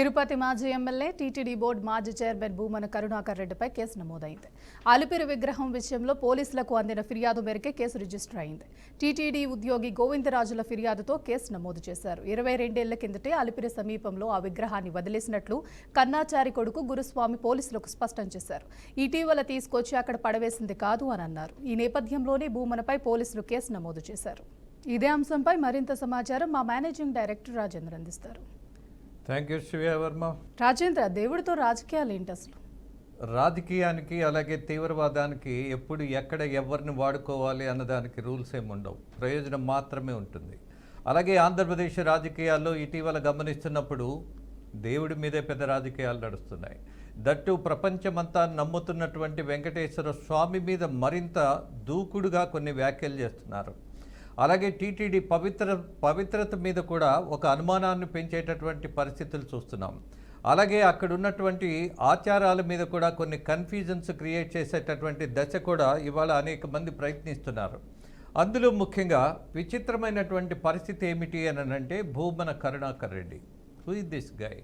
తిరుపతి మాజీ MLA TTD board మాజీ chairman Bhumana Karunakar రెడ్డిపై కేసు నమోదైంది. అలిపిరి విగ్రహం విషయంలో పోలీసులకు అందిన ఫిర్యాదు మేరకే కేసు రిజిస్టర్ అయింది. టీటీడీ ఉద్యోగి గోవిందరాజుల ఫిర్యాదుతో కేసు నమోదు చేశారు. 22 ఏళ్ల కిందటే అలిపిరి సమీపంలో ఆ విగ్రహాన్ని వదిలేసినట్లు కన్నాచారి కొడుకు గురుస్వామి పోలీసులకు స్పష్టం చేశారు. ఇటీవల తీసుకొచ్చి అక్కడ పడవేసింది కాదు అని అన్నారు. ఈ నేపథ్యంలోనే భూమనపై పోలీసులు కేసు నమోదు చేశారు. ఇదే అంశంపై మరింత సమాచారం మా మేనేజింగ్ డైరెక్టర్ రాజేంద్ర అందిస్తారు. Thank you Siva Varma. రాజేంద్ర, దేవుడితో రాజకీయాలు ఏంటి అసలు? రాజకీయానికి అలాగే తీవ్రవాదానికి ఎప్పుడు ఎక్కడ ఎవరిని వాడుకోవాలి అన్నదానికి రూల్స్ ఏమి ఉండవు, ప్రయోజనం మాత్రమే ఉంటుంది. అలాగే ఆంధ్రప్రదేశ్ రాజకీయాల్లో ఇటీవల గమనిస్తున్నప్పుడు దేవుడి మీదే పెద్ద రాజకీయాలు నడుస్తున్నాయి. దట్టు ప్రపంచమంతా నమ్ముతున్నటువంటి వెంకటేశ్వర స్వామి మీద మరింత దూకుడుగా కొన్ని వ్యాఖ్యలు చేస్తున్నారు. అలాగే టీటీడీ పవిత్రత మీద కూడా ఒక అనుమానాన్ని పెంచేటటువంటి పరిస్థితులు చూస్తున్నాం. అలాగే అక్కడ ఉన్నటువంటి ఆచారాల మీద కూడా కొన్ని కన్ఫ్యూజన్స్ క్రియేట్ చేసేటటువంటి దశ కూడా ఇవాళ అనేక మంది ప్రయత్నిస్తున్నారు. అందులో ముఖ్యంగా విచిత్రమైనటువంటి పరిస్థితి ఏమిటి అని అంటే Bhumana Karunakar Reddy, who is this guy?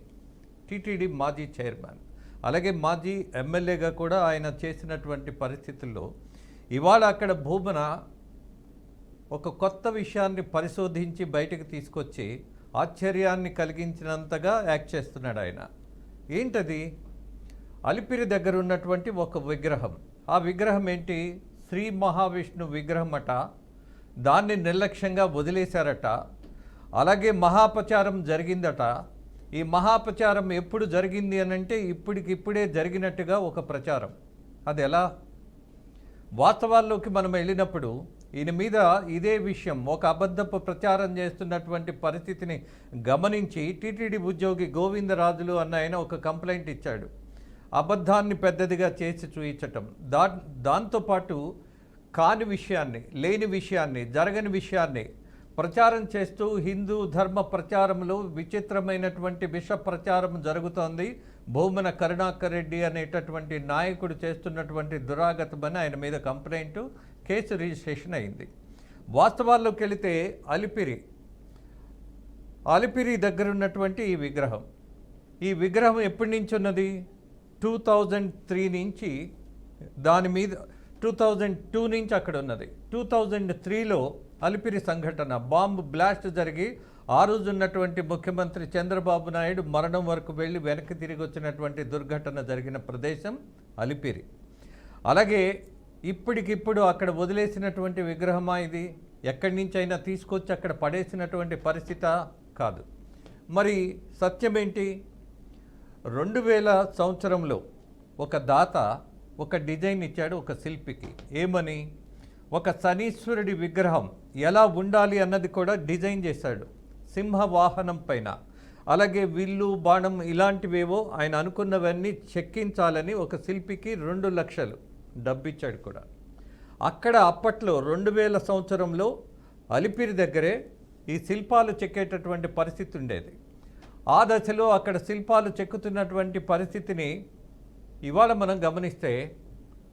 TTD మాజీ చైర్మన్, అలాగే మాజీ ఎమ్మెల్యేగా కూడా ఆయన చేసినటువంటి పరిస్థితుల్లో ఇవాళ అక్కడ భూమన ఒక కొత్త విషయాన్ని పరిశోధించి బయటకు తీసుకొచ్చి ఆశ్చర్యాన్ని కలిగించినంతగా యాక్ట్ చేస్తున్నాడు ఆయన. ఏంటది? అలిపిరి దగ్గర ఉన్నటువంటి ఒక విగ్రహం. ఆ విగ్రహం ఏంటి? శ్రీ మహావిష్ణు విగ్రహం అట. దాన్ని నిర్లక్ష్యంగా వదిలేశారట. అలాగే మహాపచారం జరిగిందట. ఈ మహాపచారం ఎప్పుడు జరిగింది అనంటే ఇప్పటికిప్పుడే జరిగినట్టుగా ఒక ప్రచారం. అది ఎలా? వాస్తవాల్లోకి మనం వెళ్ళినప్పుడు ఈయన మీద ఇదే విషయం ఒక అబద్ధపు ప్రచారం చేస్తున్నటువంటి పరిస్థితిని గమనించి టీటీడీ ఉద్యోగి గోవిందరాజులు అన్న ఆయన ఒక కంప్లైంట్ ఇచ్చాడు. అబద్ధాన్ని పెద్దదిగా చేసి చూయించటం, దాంతోపాటు కాని విషయాన్ని, లేని విషయాన్ని, జరగని విషయాన్ని ప్రచారం చేస్తూ హిందూ ధర్మ ప్రచారంలో విచిత్రమైనటువంటి విష ప్రచారం జరుగుతోంది. భూమన కరుణాకర్ రెడ్డి అనేటటువంటి నాయకుడు చేస్తున్నటువంటి దురాగతమని ఆయన మీద కంప్లైంటు, కేసు రిజిస్ట్రేషన్ అయింది. వాస్తవాల్లోకి వెళితే అలిపిరి దగ్గర ఉన్నటువంటి ఈ విగ్రహం ఎప్పటి నుంచి ఉన్నది? 2003 నుంచి, దాని మీద 2002 నుంచి అక్కడ ఉన్నది. 2003లో అలిపిరి సంఘటన, బాంబు బ్లాస్ట్ జరిగి ఆ రోజు ఉన్నటువంటి ముఖ్యమంత్రి చంద్రబాబు నాయుడు మరణం వరకు వెళ్ళి వెనక్కి తిరిగి వచ్చినటువంటి దుర్ఘటన జరిగిన ప్రదేశం అలిపిరి. అలాగే ఇప్పటికిప్పుడు అక్కడ వదిలేసినటువంటి విగ్రహమా ఇది? ఎక్కడి నుంచి అయినా తీసుకొచ్చి అక్కడ పడేసినటువంటి పరిస్థితి కాదు. మరి సత్యమేంటి? 2000 సంవత్సరంలో ఒక దాత ఒక డిజైన్ ఇచ్చాడు ఒక శిల్పికి. ఏమని? ఒక శనీశ్వరుడి విగ్రహం ఎలా ఉండాలి అన్నది కూడా డిజైన్ చేశాడు. సింహవాహనం పైన, అలాగే విల్లు, బాణం ఇలాంటివేవో ఆయన అనుకున్నవన్నీ చెక్కించాలని ఒక శిల్పికి 2 లక్షలు డబ్బిచ్చాడు కూడా. అక్కడ అప్పట్లో 2000 సంవత్సరంలో అలిపిరి దగ్గరే ఈ శిల్పాలు చెక్కేటటువంటి పరిస్థితి ఉండేది. ఆ దశలో అక్కడ శిల్పాలు చెక్కుతున్నటువంటి పరిస్థితిని ఇవాళ మనం గమనిస్తే,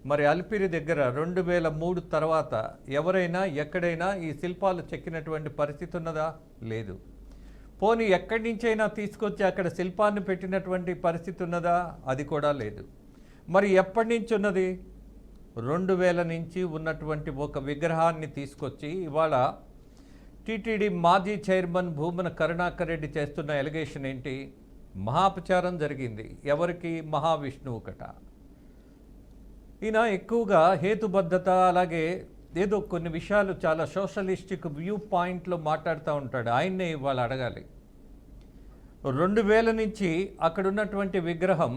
మరి అలిపిరి దగ్గర 2003 తర్వాత ఎవరైనా ఎక్కడైనా ఈ శిల్పాలు చెక్కినటువంటి పరిస్థితి ఉన్నదా? లేదు. పోనీ ఎక్కడి నుంచైనా తీసుకొచ్చి అక్కడ శిల్పాన్ని పెట్టినటువంటి పరిస్థితి ఉన్నదా? అది కూడా లేదు. మరి ఎప్పటి నుంచి ఉన్నది? 2000 నుంచి ఉన్నటువంటి ఒక విగ్రహాన్ని తీసుకొచ్చి ఇవాళ టీటీడీ మాజీ చైర్మన్ భూమన కరుణాకర్ రెడ్డి చేస్తున్న ఎలిగేషన్ ఏంటి? మహాపచారం జరిగింది. ఎవరికి? మహావిష్ణువుకట. ఈయన ఎక్కువగా హేతుబద్ధత, అలాగే ఏదో కొన్ని విషయాలు చాలా సోషలిస్టిక్ వ్యూ పాయింట్లో మాట్లాడుతూ ఉంటాడు. ఆయన్నే ఇవాళ అడగాలి. 2000 నుంచి అక్కడ ఉన్నటువంటి విగ్రహం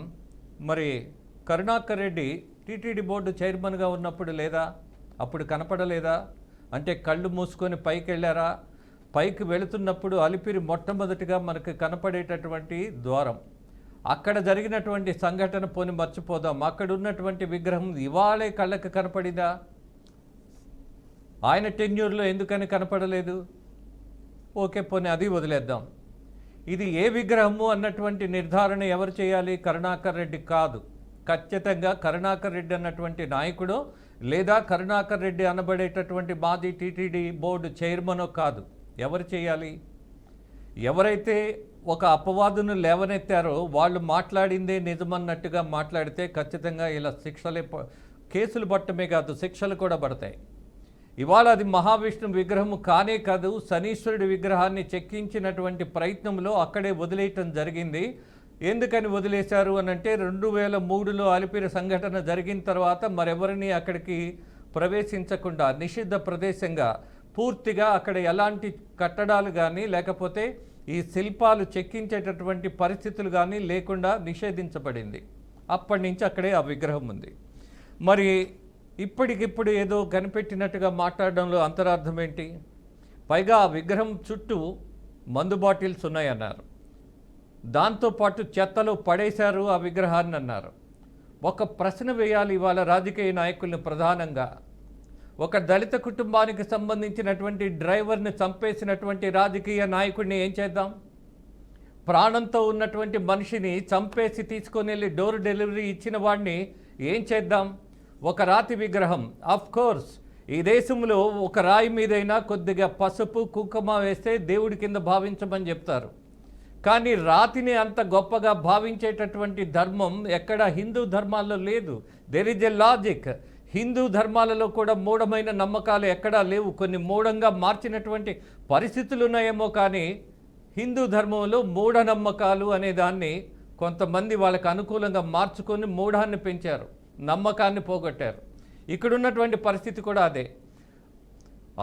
మరి కరుణాకర్ రెడ్డి టీటీడీ బోర్డు చైర్మన్గా ఉన్నప్పుడు లేదా? అప్పుడు కనపడలేదా? అంటే కళ్ళు మూసుకొని పైకి వెళ్ళారా? పైకి వెళుతున్నప్పుడు అలిపిరి మొట్టమొదటిగా మనకు కనపడేటటువంటి ద్వారం, అక్కడ జరిగినటువంటి సంఘటన పోని మర్చిపోదాం. అక్కడ ఉన్నటువంటి విగ్రహం ఇవాళే కళ్ళకి కనపడిందా? ఆయన టెన్యూర్లో ఎందుకని కనపడలేదు? ఓకే, పోనీ అది వదిలేద్దాం. ఇది ఏ విగ్రహము అన్నటువంటి నిర్ధారణ ఎవరు చేయాలి? కరుణాకర్ రెడ్డి కాదు. ఖచ్చితంగా కరుణాకర్ రెడ్డి అన్నటువంటి నాయకుడు లేదా కరుణాకర్ రెడ్డి అనబడేటటువంటి మాజీ టీటీడీ బోర్డు చైర్మనో కాదు. ఎవరు చేయాలి? ఎవరైతే ఒక అపవాదును లేవనెత్తారో వాళ్ళు మాట్లాడిందే నిజమన్నట్టుగా మాట్లాడితే ఖచ్చితంగా ఇలా కేసులు పట్టమే కాదు, శిక్షలు కూడా పడతాయి. ఇవాళ అది మహావిష్ణు విగ్రహము కానే కాదు, శనీశ్వరుడి విగ్రహాన్ని చెక్కించినటువంటి ప్రయత్నంలో అక్కడే వదిలేయటం జరిగింది. ఎందుకని వదిలేశారు అని అంటే 2003లో అలిపిరి సంఘటన జరిగిన తర్వాత మరెవరిని అక్కడికి ప్రవేశించకుండా నిషిద్ధ ప్రదేశంగా పూర్తిగా అక్కడ ఎలాంటి కట్టడాలు కానీ లేకపోతే ఈ శిల్పాలు చెక్కించేటటువంటి పరిస్థితులు కానీ లేకుండా నిషేధించబడింది. అప్పటి నుంచి అక్కడే ఆ విగ్రహం ఉంది. మరి ఇప్పటికిప్పుడు ఏదో కనిపెట్టినట్టుగా మాట్లాడడంలో అంతరార్థం ఏంటి? పైగా ఆ విగ్రహం చుట్టూ మందు బాటిల్స్ ఉన్నాయన్నారు, దాంతోపాటు చెత్తలో పడేశారు ఆ విగ్రహాన్ని అన్నారు. ఒక ప్రశ్న వేయాలి ఇవాళ రాజకీయ నాయకులను ప్రధానంగా. ఒక దళిత కుటుంబానికి సంబంధించినటువంటి డ్రైవర్ని చంపేసినటువంటి రాజకీయ నాయకుడిని ఏం చేద్దాం? ప్రాణంతో ఉన్నటువంటి మనిషిని చంపేసి తీసుకొని వెళ్ళి డోర్ డెలివరీ ఇచ్చిన వాడిని ఏం చేద్దాం? ఒక రాతి విగ్రహం. ఆఫ్ కోర్స్ ఈ దేశంలో ఒక రాయి మీదైనా కొద్దిగా పసుపు కుంకుమ వేస్తే దేవుడి కింద భావించమని చెప్తారు. కానీ రాతిని అంత గొప్పగా భావించేటటువంటి ధర్మం ఎక్కడ హిందూ ధర్మాల్లో లేదు. There is a logic. Hindu ధర్మాలలో కూడా మూఢమైన నమ్మకాలు ఎక్కడా లేవు. కొన్ని మూఢంగా మార్చినటువంటి పరిస్థితులు ఉన్నాయేమో, కానీ హిందూ ధర్మంలో మూఢనమ్మకాలు అనే దాన్ని కొంతమంది వాళ్ళకు అనుకూలంగా మార్చుకొని మూఢాన్ని పెంచారు, నమ్మకాన్ని పోగొట్టారు. ఇక్కడున్నటువంటి పరిస్థితి కూడా అదే.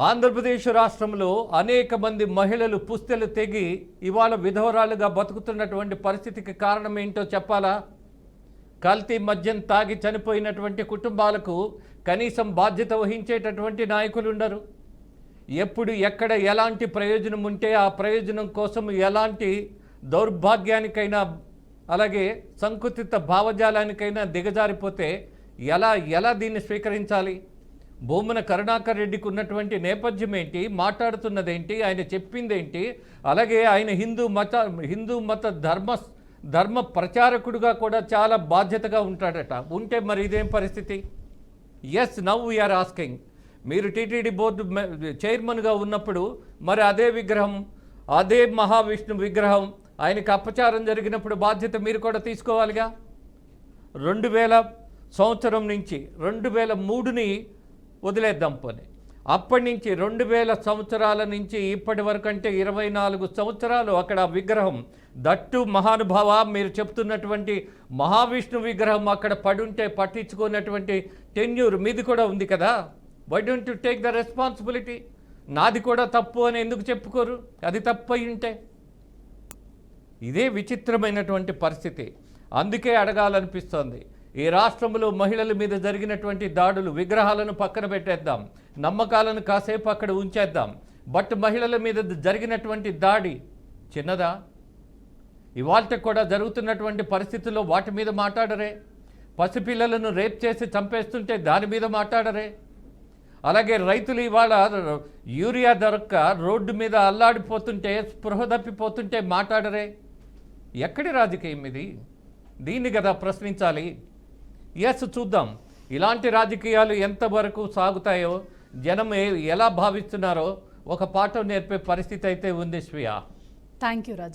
ఆంధ్రప్రదేశ్ రాష్ట్రంలో అనేక మంది మహిళలు పుస్తెలు తెగి ఇవాళ విధవరాలుగా బతుకుతున్నటువంటి పరిస్థితికి కారణం ఏంటో చెప్పాలా? కల్తీ మద్యం తాగి చనిపోయినటువంటి కుటుంబాలకు కనీసం బాధ్యత వహించేటటువంటి నాయకులు ఉండరు. ఎప్పుడు ఎక్కడ ఎలాంటి ప్రయోజనం ఉంటే ఆ ప్రయోజనం కోసం ఎలాంటి దౌర్భాగ్యానికైనా అలాగే సంకుచిత భావజాలానికైనా దిగజారిపోతే ఎలా దీన్ని స్వీకరించాలి? భూమన కరుణాకర్ రెడ్డికి ఉన్నటువంటి నేపథ్యం ఏంటి, మాట్లాడుతున్నదేంటి, ఆయన చెప్పిందేంటి, అలాగే ఆయన హిందూ మత ధర్మ ప్రచారకుడుగా కూడా చాలా బాధ్యతగా ఉంటాడట. ఉంటే మరి ఇదేం పరిస్థితి? Yes, now we're asking. మీరు టీటీడీ బోర్డు చైర్మన్గా ఉన్నప్పుడు మరి అదే విగ్రహం, అదే మహావిష్ణు విగ్రహం ఆయనకి అపచారం జరిగినప్పుడు బాధ్యత మీరు కూడా తీసుకోవాలిగా. 2000 సంవత్సరం నుంచి 2003ని వదిలేద్దాం పోనీ. అప్పటి నుంచి 2000 సంవత్సరాల నుంచి ఇప్పటి వరకు అంటే 24 సంవత్సరాలు అక్కడ విగ్రహం, దట్టు మహానుభావ మీరు చెప్తున్నటువంటి మహావిష్ణు విగ్రహం అక్కడ పడుంటే పట్టించుకున్నటువంటి టెన్యూర్ మీది కూడా ఉంది కదా. Why don't you take the responsibility? నాది కూడా తప్పు అని ఎందుకు చెప్పుకోరు? అది తప్పు అయి ఉంటే. ఇదే విచిత్రమైనటువంటి పరిస్థితి. అందుకే అడగాలనిపిస్తోంది, ఈ రాష్ట్రంలో మహిళల మీద జరిగినటువంటి దాడులు, విగ్రహాలను పక్కన పెట్టేద్దాం, నమ్మకాలను కాసేపు అక్కడ ఉంచేద్దాం, బట్ మహిళల మీద జరిగినటువంటి దాడి చిన్నదా? ఇవాళ కూడా జరుగుతున్నటువంటి పరిస్థితుల్లో వాటి మీద మాట్లాడరే? పసిపిల్లలను రేప్ చేసి చంపేస్తుంటే దాని మీద మాట్లాడరే? అలాగే రైతులు ఇవాళ యూరియా దొరక్క రోడ్డు మీద అల్లాడిపోతుంటే, స్పృహ తప్పిపోతుంటే మాట్లాడరే? ఎక్కడి రాజకీయం ఇది? దీన్ని కదా ప్రశ్నించాలి. ఎస్, చూద్దాం ఇలాంటి రాజకీయాలు ఎంతవరకు సాగుతాయో, జనం ఎలా భావిస్తున్నారో ఒక పాఠం నేర్పే పరిస్థితి అయితే ఉంది శ్రియా. Thank you Raju.